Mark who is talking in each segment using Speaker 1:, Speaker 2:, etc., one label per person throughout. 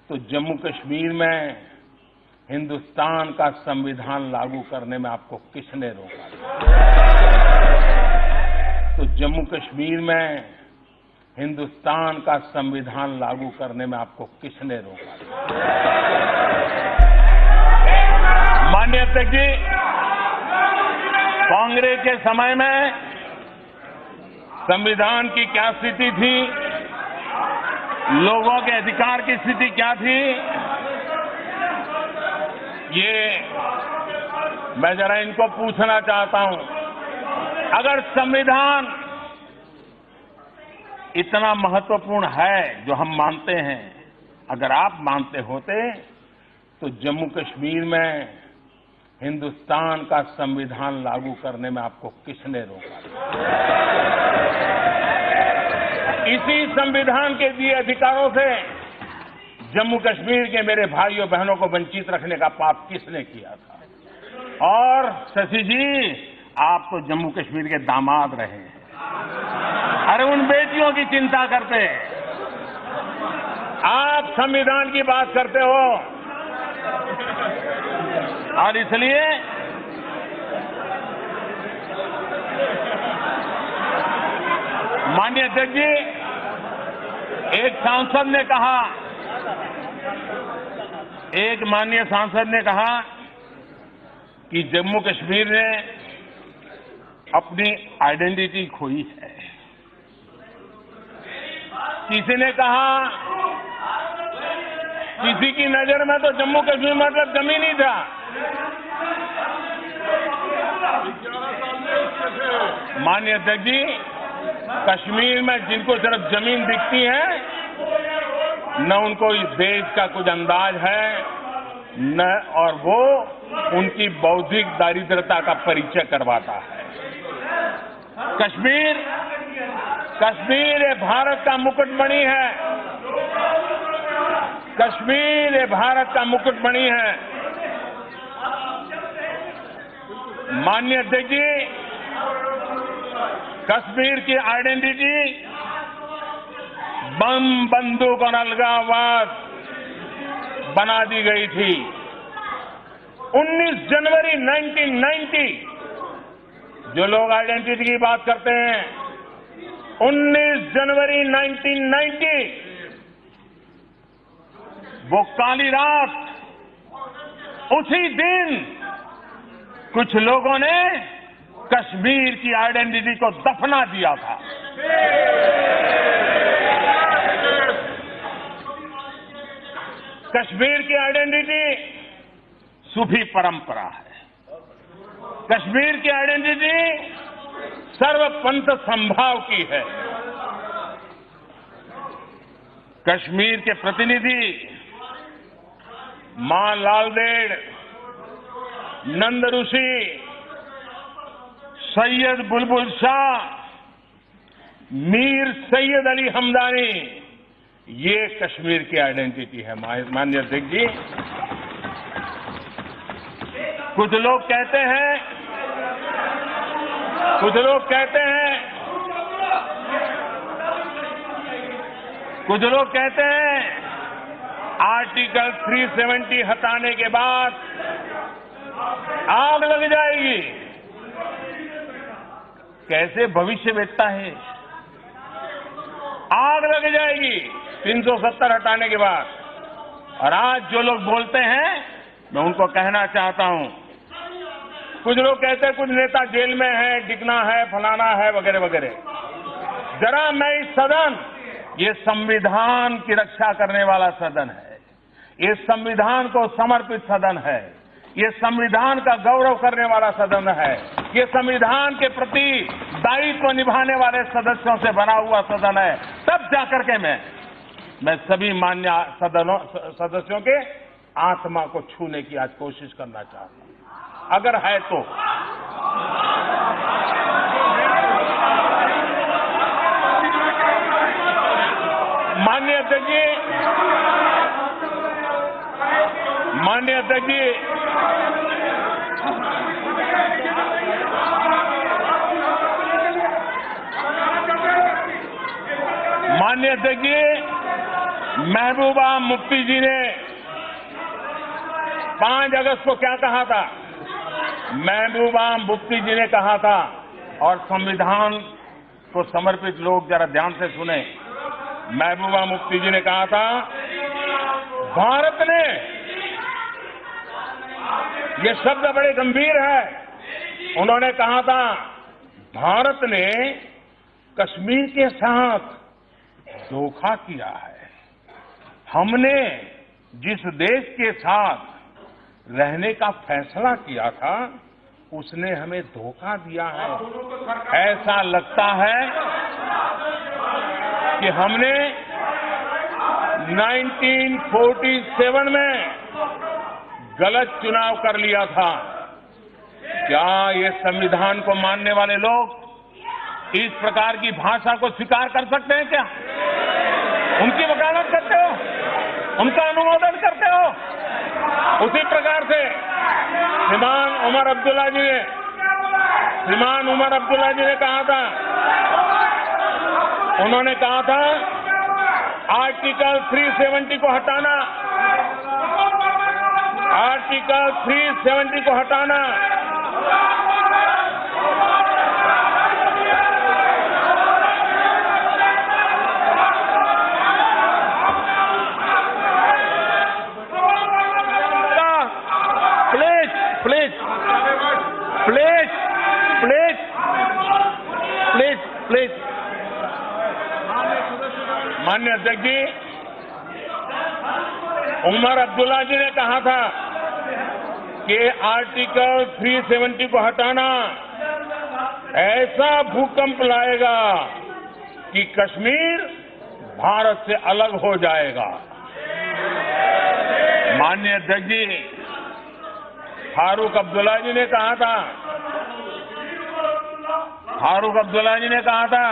Speaker 1: तो जम्मू कश्मीर में हिंदुस्तान का संविधान लागू करने में आपको किसने रोका? तो जम्मू कश्मीर में हिंदुस्तान का संविधान लागू करने में आपको किसने रोका? माननीय अध्यक्ष जी, कांग्रेस के समय में संविधान की क्या स्थिति थी, लोगों के अधिकार की स्थिति क्या थी, ये मैं जरा इनको पूछना चाहता हूं। अगर संविधान इतना महत्वपूर्ण है जो हम मानते हैं, अगर आप मानते होते तो जम्मू कश्मीर में हिंदुस्तान का संविधान लागू करने में आपको किसने रोका? इसी संविधान के दिए अधिकारों से जम्मू कश्मीर के मेरे भाइयों बहनों को वंचित रखने का पाप किसने किया था? और शशि जी, आप तो जम्मू कश्मीर के दामाद रहे हैं। अरे उन बेटियों की चिंता करते, आप संविधान की बात करते हो, और इसलिए माननीय अध्यक्ष जी, एक माननीय सांसद ने कहा कि जम्मू कश्मीर ने अपनी आइडेंटिटी खोई है। किसी ने कहा, किसी की नजर में तो जम्मू कश्मीर मतलब जमीन ही था। माननीय अध्यक्ष जी, कश्मीर में जिनको सिर्फ जमीन दिखती है, न उनको इस देश का कुछ अंदाज है, न और वो उनकी बौद्धिक दारिद्रता का परिचय करवाता है। कश्मीर ये भारत का मुकुटमणि है। कश्मीर ये भारत का मुकुटमणि है। माननीय अध्यक्ष जी, कश्मीर की आइडेंटिटी बम, बंदूक और अलगाववाद बना दी गई थी। 19 जनवरी 1990, जो लोग आइडेंटिटी की बात करते हैं, 19 जनवरी 1990, वो काली रात, उसी दिन कुछ लोगों ने कश्मीर की आइडेंटिटी को दफना दिया था। कश्मीर की आइडेंटिटी सूफी परंपरा है। कश्मीर की आइडेंटिटी सर्वपंथ संभाव की है। कश्मीर के प्रतिनिधि मां लालदेड़, नंद ऋषि, सैयद बुलबुल शाह, मीर सैयद अली हमदानी, ये कश्मीर की आइडेंटिटी है। माननीय अध्यक्ष जी, कुछ लोग कहते हैं आर्टिकल 370 हटाने के बाद आग लग जाएगी। कैसे भविष्यवेत्ता है? आग लग जाएगी 370 हटाने के बाद। और आज जो लोग बोलते हैं, मैं उनको कहना चाहता हूं, कुछ लोग कहते हैं कुछ नेता जेल में है, डिगना है, फलाना है, वगैरह वगैरह। जरा मैं इस सदन, ये संविधान की रक्षा करने वाला सदन है, ये संविधान को समर्पित सदन है, ये संविधान का गौरव करने वाला सदन है, ये संविधान के प्रति दायित्व निभाने वाले सदस्यों से बना हुआ सदन है। तब जाकर के मैं सभी मान्य सदस्यों के आत्मा को छूने की आज कोशिश करना चाहता हूं, अगर है तो। माननीय अध्यक्ष जी, माननीय अध्यक्ष जी, माननीय अध्यक्ष जी, महबूबा मुफ्ती जी ने 5 अगस्त को क्या कहा था? महबूबा मुफ्ती जी ने कहा था, और संविधान को समर्पित लोग जरा ध्यान से सुने। महबूबा मुफ्ती जी ने कहा था, भारत ने, ये शब्द बड़े गंभीर है, उन्होंने कहा था भारत ने कश्मीर के साथ धोखा किया है। हमने जिस देश के साथ रहने का फैसला किया था उसने हमें धोखा दिया है। ऐसा लगता है कि हमने 1947 में गलत चुनाव कर लिया था। क्या ये संविधान को मानने वाले लोग इस प्रकार की भाषा को स्वीकार कर सकते हैं? क्या उनकी वकालत करते हो? उनका अनुमोदन करते हो? उसी प्रकार से श्रीमान उमर अब्दुल्ला जी ने कहा था, उन्होंने कहा था आर्टिकल 370 को हटाना, आर्टिकल 370 को हटाना। प्लीज माननीय अध्यक्ष जी, उमर अब्दुल्ला जी ने कहा था कि आर्टिकल 370 को हटाना ऐसा भूकंप लाएगा कि कश्मीर भारत से अलग हो जाएगा। माननीय अध्यक्ष जी, फारूक अब्दुल्ला जी ने कहा था, फारूक अब्दुल्ला जी ने कहा था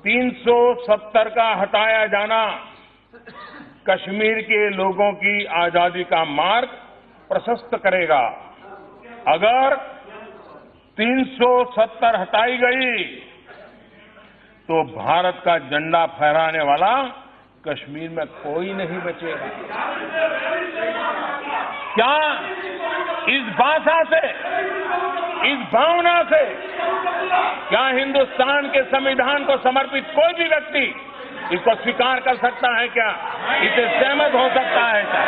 Speaker 1: 370 का हटाया जाना कश्मीर के लोगों की आजादी का मार्ग प्रशस्त करेगा। अगर 370 हटाई गई तो भारत का झंडा फहराने वाला कश्मीर में कोई नहीं बचेगा। क्या इस भाषा से, इस भावना से क्या हिंदुस्तान के संविधान को समर्पित कोई भी व्यक्ति इसको स्वीकार कर सकता है? क्या इसे सहमत हो सकता है? क्या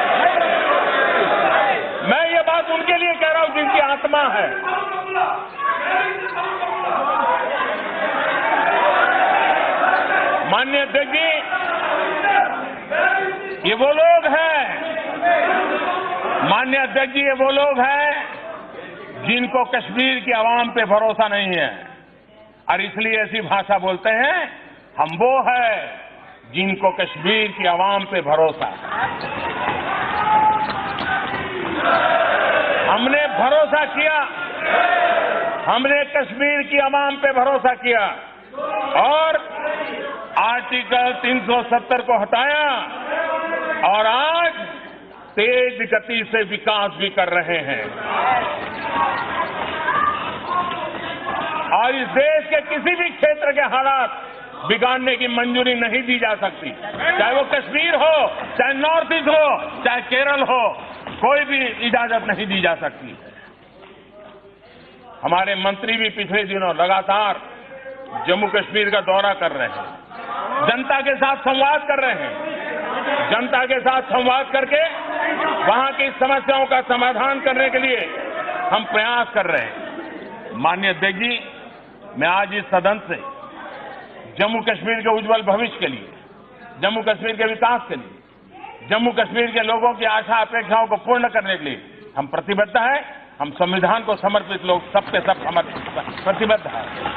Speaker 1: मैं ये बात उनके लिए कह रहा हूं जिनकी आत्मा है। माननीय अध्यक्ष जी, ये वो लोग हैं, माननीय अध्यक्ष जी, ये वो लोग हैं जिनको कश्मीर की आवाम पे भरोसा नहीं है और इसलिए ऐसी भाषा बोलते हैं। हम वो है जिनको कश्मीर की आवाम पे भरोसा है। हमने भरोसा किया, हमने कश्मीर की आवाम पे भरोसा किया और आर्टिकल 370 को हटाया और आज तेज गति से विकास भी कर रहे हैं। और इस देश के किसी भी क्षेत्र के हालात बिगाड़ने की मंजूरी नहीं दी जा सकती, चाहे वो कश्मीर हो, चाहे नॉर्थ ईस्ट हो, चाहे केरल हो, कोई भी इजाजत नहीं दी जा सकती। हमारे मंत्री भी पिछले दिनों लगातार जम्मू कश्मीर का दौरा कर रहे हैं, जनता के साथ संवाद कर रहे हैं, जनता के साथ संवाद करके वहां की समस्याओं का समाधान करने के लिए हम प्रयास कर रहे हैं। माननीय अध्यक्ष जी, मैं आज इस सदन से जम्मू कश्मीर के उज्जवल भविष्य के लिए, जम्मू कश्मीर के विकास के लिए, जम्मू कश्मीर के लोगों की आशा अपेक्षाओं को पूर्ण करने के लिए हम प्रतिबद्ध हैं। हम संविधान को समर्पित लोग सबके सब प्रतिबद्ध हैं।